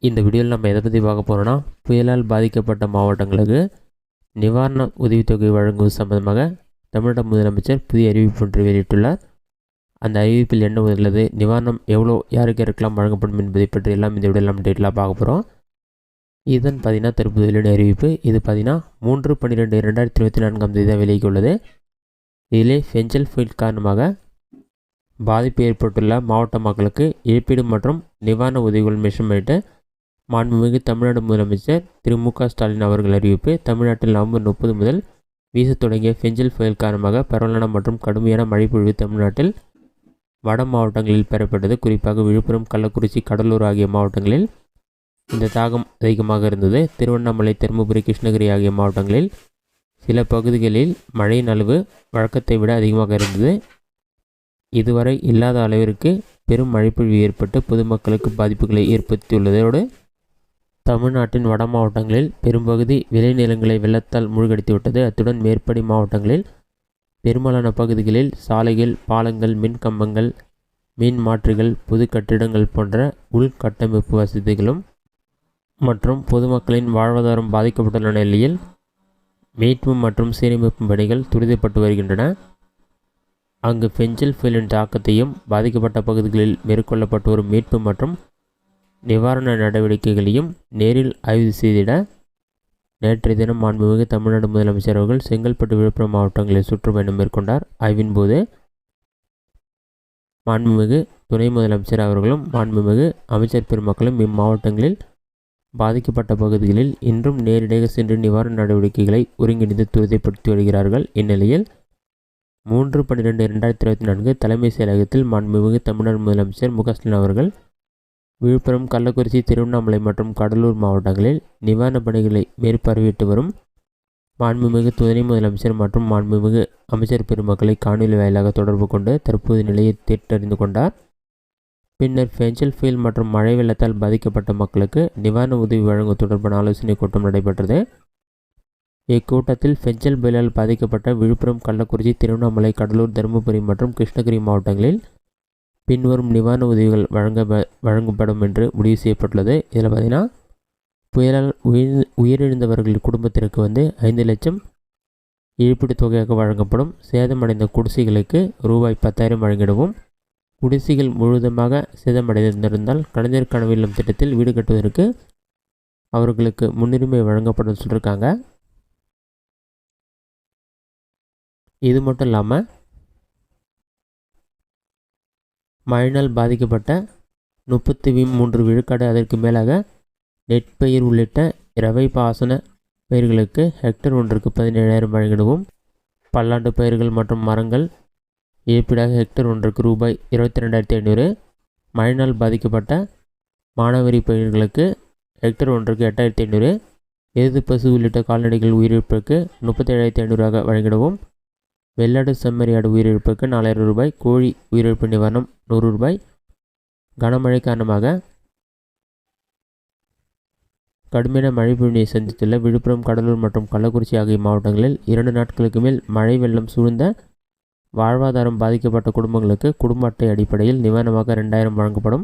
இந்த வீடியோவில் நம்ம எதை பற்றி பார்க்க போகிறோன்னா, புயலால் பாதிக்கப்பட்ட மாவட்டங்களுக்கு நிவாரண உதவித்தொகை வழங்குவது சம்பந்தமாக தமிழக முதலமைச்சர் புதிய அறிவிப்பு ஒன்று வெளியிட்டுள்ளார். அந்த அறிவிப்பில் என்ன உள்ளது, நிவாரணம் எவ்வளோ யாருக்கு யாருக்கெல்லாம் வழங்கப்படும் என்பதை பற்றி எல்லாம் இந்த வீடியோவில் நம்ம டீட்டெயிலாக பார்க்க போகிறோம். இதன் பார்த்தீங்கன்னா தற்போது வெளியான அறிவிப்பு. இது பார்த்தீங்கன்னா 3/12/2024 தான் வெளியாக உள்ளது. இதிலே ஃபெஞ்சல் புயல் காரணமாக பாதிப்பு ஏற்பட்டுள்ள மாவட்ட மக்களுக்கு இழப்பீடு மற்றும் நிவாரண உதவிகள் மெஷர்மெண்ட்டு மாண்புமிகு தமிழ்நாடு முதலமைச்சர் திரு மு.க. ஸ்டாலின் அவர்கள் அறிவிப்பு. தமிழ்நாட்டில் நவம்பர் 30 முதல் வீசத் தொடங்கிய ஃபெஞ்சல் புயல் காரணமாக பரவலான மற்றும் கடுமையான மழை பொழிவு தமிழ்நாட்டில் வட மாவட்டங்களில் பெறப்பட்டது. குறிப்பாக விழுப்புரம், கள்ளக்குறிச்சி, கடலூர் ஆகிய மாவட்டங்களில் இந்த தாக்கம் அதிகமாக இருந்தது. திருவண்ணாமலை, தருமபுரி, கிருஷ்ணகிரி ஆகிய மாவட்டங்களில் சில பகுதிகளில் மழையின் அளவு வழக்கத்தை விட அதிகமாக இருந்தது. இதுவரை இல்லாத அளவிற்கு பெரும் மழைப்பொழிவு ஏற்பட்டு பொதுமக்களுக்கு பாதிப்புகளை ஏற்படுத்தியுள்ளதோடு தமிழ்நாட்டின் வட மாவட்டங்களில் பெரும்பகுதி விளைநிலங்களை வெள்ளத்தால் மூழ்கடித்துவிட்டது. அத்துடன் மேற்படி மாவட்டங்களில் பெரும்பாலான பகுதிகளில் சாலைகள், பாலங்கள், மின் கம்பங்கள், மின் மாற்றிகள், பொது கட்டிடங்கள் போன்ற உள்கட்டமைப்பு வசதிகளும் மற்றும் பொதுமக்களின் வாழ்வாதாரம் பாதிக்கப்பட்டுள்ள நிலையில் மீட்பு மற்றும் சீரமைப்பு பணிகள் துரிதப்பட்டு வருகின்றன. அங்கு ஃபெஞ்சல் புயலின் தாக்கத்தையும் பாதிக்கப்பட்ட பகுதிகளில் மேற்கொள்ளப்பட்டு வரும் மீட்பு மற்றும் நிவாரண நடவடிக்கைகளையும் நேரில் ஆய்வு செய்திட நேற்றைய தினம் மாண்புமிகு தமிழ்நாடு முதலமைச்சர் அவர்கள் செங்கல்பட்டு, விழுப்புரம் மாவட்டங்களில் சுற்றுப்பயணம் மேற்கொண்டார். ஆய்வின் போது மாண்புமிகு துணை முதலமைச்சர் அவர்களும் மாண்புமிகு அமைச்சர் பெருமக்களும் இம்மாவட்டங்களில் பாதிக்கப்பட்ட பகுதிகளில் இன்றும் நேரடியாக சென்று நிவாரண நடவடிக்கைகளை ஒருங்கிணைந்து துரிதப்படுத்தி வருகிறார்கள். இந்நிலையில் 3/12/2024 தலைமைச் செயலகத்தில் மாண்புமிகு தமிழ்நாடு முதலமைச்சர் மு.க. ஸ்டாலின் அவர்கள் விழுப்புரம், கள்ளக்குறிச்சி, திருவண்ணாமலை மற்றும் கடலூர் மாவட்டங்களில் நிவாரணப் பணிகளை மேற்பார்வையிட்டு வரும் மாண்புமிகு துணை முதலமைச்சர் மற்றும் மாண்புமிகு அமைச்சர் பெருமக்களை காணொலி வாயிலாக தொடர்பு கொண்டு தற்போது நிலையை கேட்டறிந்து கொண்டார். பின்னர் ஃபெஞ்சல் புயல் மற்றும் மழை வெள்ளத்தால் பாதிக்கப்பட்ட மக்களுக்கு நிவாரண உதவி வழங்குவது தொடர்பான ஆலோசனை கூட்டம் நடைபெற்றது. இக்கூட்டத்தில் ஃபெஞ்சல் புயலால் பாதிக்கப்பட்ட விழுப்புரம், கள்ளக்குறிச்சி, திருவண்ணாமலை, கடலூர், தருமபுரி மற்றும் கிருஷ்ணகிரி மாவட்டங்களில் பின்வரும் நிவாரண உதவிகள் வழங்கப்படும் என்று முடிவு செய்யப்பட்டுள்ளது. இதில் பார்த்திங்கன்னா புயலால் உயிரிழந்தவர்கள் குடும்பத்திற்கு 5 லட்சம் இழப்பீடு தொகையாக வழங்கப்படும். சேதமடைந்த குடிசைகளுக்கு ரூபாய் 10,000 வழங்கிடவும், குடிசைகள் முழுவதுமாக சேதமடைந்திருந்தால் கலைஞர் கனவு இல்லம் திட்டத்தில் வீடு கட்டுவதற்கு அவர்களுக்கு முன்னுரிமை வழங்கப்படும் சொல்லியிருக்காங்க. இது மட்டும் இல்லாமல் மழையினால் பாதிக்கப்பட்ட 33 விழுக்காடு அதற்கு மேலாக நெற்பயிர் உள்ளிட்ட இரவை பாசன பயிர்களுக்கு ஹெக்டர் ஒன்றுக்கு 17,000 வழங்கிடவும், பல்லாண்டு பயிர்கள் மற்றும் மரங்கள் இழப்பீடாக ஹெக்டர் ஒன்றுக்கு ரூபாய் 22,500, மழையினால் பாதிக்கப்பட்ட மானாவாரி பயிர்களுக்கு ஹெக்டர் ஒன்றுக்கு 8,500, எருது, பசு உள்ளிட்ட கால்நடைகள் உயிரிழப்புக்கு 37,500 வழங்கிடவும், வெள்ளாடு, செம்மறியாடு உயிரிழப்புக்கு 4,000 ரூபாய், கோழி உயிரிழப்பு நிவாரணம் 100 ரூபாய். கனமழை காரணமாக கடுமையான மழை பொழிவை சந்தித்துள்ள விழுப்புரம், கடலூர் மற்றும் கள்ளக்குறிச்சி ஆகிய மாவட்டங்களில் 2 நாட்களுக்கு மேல் மழை வெள்ளம் சூழ்ந்த வாழ்வாதாரம் பாதிக்கப்பட்ட குடும்பங்களுக்கு குடும்ப அட்டை அடிப்படையில் நிவாரணமாக 2,000 வழங்கப்படும்.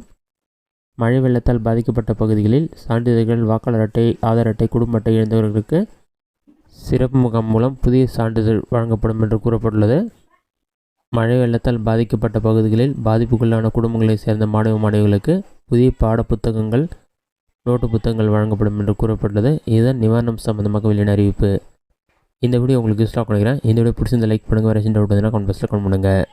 மழை வெள்ளத்தால் பாதிக்கப்பட்ட பகுதிகளில் சான்றிதழ்கள், வாக்காளர் அட்டை, ஆதார் அட்டை, குடும்ப அட்டை இழந்தவர்களுக்கு சிறப்பு முகாம் மூலம் புதிய சான்றிதழ் வழங்கப்படும் என்று கூறப்பட்டுள்ளது. மழை வெள்ளத்தால் பாதிக்கப்பட்ட பகுதிகளில் பாதிப்புக்குள்ளான குடும்பங்களைச் சேர்ந்த மாணவிகளுக்கு புதிய பாட புத்தகங்கள், நோட்டு புத்தகங்கள் வழங்கப்படும் என்று கூறப்பட்டுள்ளது. இதுதான் நிவாரணம் சம்பந்தமாக வெளியான அறிவிப்பு. இந்த வீடியோ உங்களுக்கு யூஸ்ஃபுல்லாக நினைக்கிறேன். இந்த வீடியோ பிடிச்சிருந்த லைக் பண்ணுங்கள். வேறு சின்ன டவுட் கமெண்ட் பாக்ஸில் கமெண்ட் பண்ணுங்கள்.